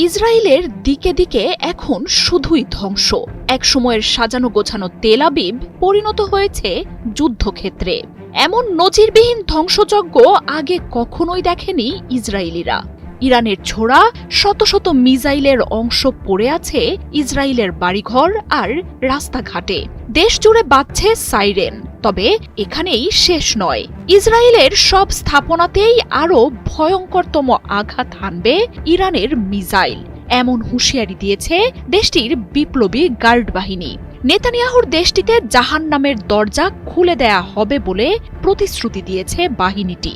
ইসরায়েলের দিকে দিকে এখন শুধুই ধ্বংস। এক সময়ের সাজানো গোছানো তেল আবিব পরিণত হয়েছে যুদ্ধক্ষেত্রে। এমন নজিরবিহীন ধ্বংসযজ্ঞ আগে কখনোই দেখেনি ইসরায়েলিরা। ইরানের ছোড়া শত শত মিসাইলের অংশ পড়ে আছে ইসরায়েলের বাড়িঘর আর রাস্তাঘাটে। দেশ জুড়ে বাজছে সাইরেন। তবে এখানেই শেষ নয়। ইসরায়েলের সব স্থাপনাতেই আরও ভয়ঙ্করতম আঘাত হানবে ইরানের মিসাইল, এমন হুঁশিয়ারি দিয়েছে দেশটির বিপ্লবী গার্ড বাহিনী। নেতানিয়াহুর দেশটিতে জাহান্নামের দরজা খুলে দেয়া হবে বলে প্রতিশ্রুতি দিয়েছে বাহিনীটি।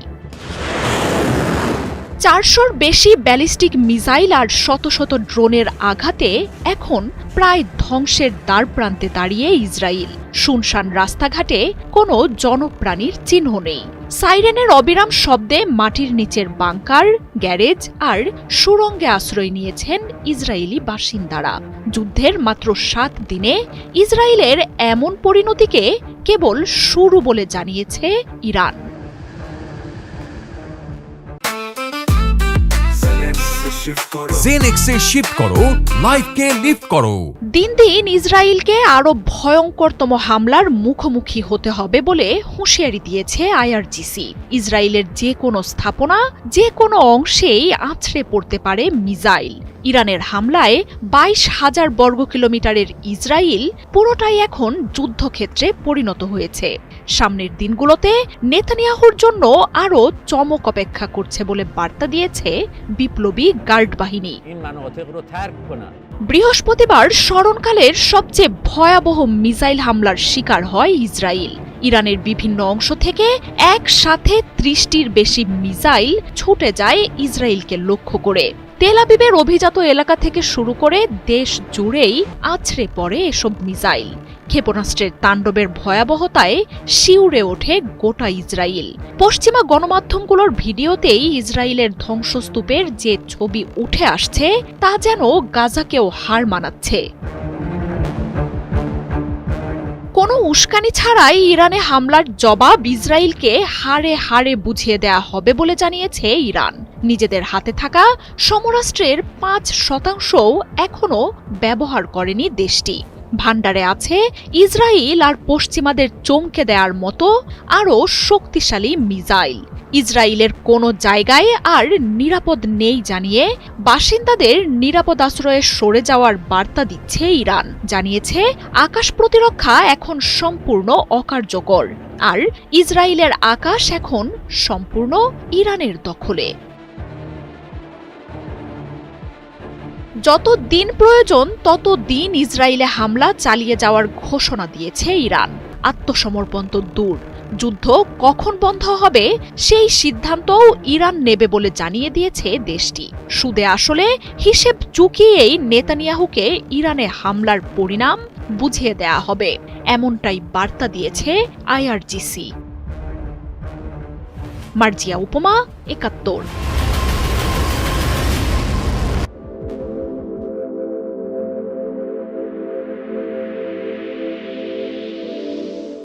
400-র বেশি ব্যালিস্টিক মিসাইল আর শত শত ড্রোনের আঘাতে এখন প্রায় ধ্বংসের দ্বারপ্রান্তে দাঁড়িয়ে ইসরায়েল। শুনশান রাস্তাঘাটে কোনো জনপ্রাণীর চিহ্ন নেই। সাইরেনের অবিরাম শব্দে মাটির নিচের বাংকার, গ্যারেজ আর সুড়ঙ্গে আশ্রয় নিয়েছেন ইসরায়েলি বাসিন্দারা। যুদ্ধের মাত্র 7 দিনে ইসরায়েলের এমন পরিণতিকে কেবল শুরু বলে জানিয়েছে ইরান। জেনেক্সে শিফট করো, লাইফকে লিফট করো। দিন দিন ইসরায়েলকে আরো ভয়ঙ্করতম হামলার মুখোমুখি হতে হবে বলে হুঁশিয়ারি দিয়েছে আইআরজিসি। ইসরায়েলের যে কোনো স্থাপনা, যে কোনো অংশেই আছড়ে পড়তে পারে মিসাইল। ইরানের হামলায় 22,000 বর্গ কিলোমিটারের ইসরায়েল পুরোটাই এখন যুদ্ধক্ষেত্রে পরিণত হয়েছে। সামনের দিনগুলোতে নেতানিয়াহুর জন্য আরও চমক অপেক্ষা করছে বলে বার্তা দিয়েছে বিপ্লবী গার্ড বাহিনী। বৃহস্পতিবার স্মরণকালের সবচেয়ে ভয়াবহ মিসাইল হামলার শিকার হয় ইসরায়েল। ইরানের বিভিন্ন অংশ থেকে একসাথে 30টির বেশি মিসাইল ছুটে যায় ইসরায়েলকে লক্ষ্য করে। তেল আবিবের অভিজাত এলাকা থেকে শুরু করে দেশ জুড়েই আছড়ে পড়ে এসব মিসাইল। ক্ষেপণাস্ত্রের তাণ্ডবের ভয়াবহতায় শিউরে ওঠে গোটা ইসরায়েল। পশ্চিমা গণমাধ্যমগুলোর ভিডিওতেই ইসরায়েলের ধ্বংসস্তূপের যে ছবি উঠে আসছে তা যেন গাজাকেও হার মানাচ্ছে। কোনো উস্কানি ছাড়াই ইরানে হামলার জবাব ইসরায়েলকে হাড়ে হাড়ে বুঝিয়ে দেয়া হবে বলে জানিয়েছে ইরান। নিজেদের হাতে থাকা সমরাস্ত্রের 5% এখনও ব্যবহার করেনি দেশটি। ভান্ডারে আছে ইসরায়েল আর পশ্চিমাদের চমকে দেওয়ার মতো আরও শক্তিশালী মিসাইল। ইসরায়েলের কোনো জায়গায় আর নিরাপদ নেই জানিয়ে বাসিন্দাদের নিরাপদ আশ্রয়ে সরে যাওয়ার বার্তা দিচ্ছে ইরান। জানিয়েছে আকাশ প্রতিরক্ষা এখন সম্পূর্ণ অকার্যকর আর ইসরায়েলের আকাশ এখন সম্পূর্ণ ইরানের দখলে। যত দিন প্রয়োজন তত দিন ইসরায়েলে হামলা চালিয়ে যাওয়ার ঘোষণা দিয়েছে ইরান। আত্মসমর্পণ তো দূর, যুদ্ধ কখন বন্ধ হবে সেই সিদ্ধান্তও ইরান নেবে বলে জানিয়ে দিয়েছে দেশটি। সুদে আসলে হিসেব চুকিয়েই নেতানিয়াহুকে ইরানে হামলার পরিণাম বুঝিয়ে দেয়া হবে, এমনটাই বার্তা দিয়েছে আইআরজিসি। মার্জিয়া উপমা, ৭১।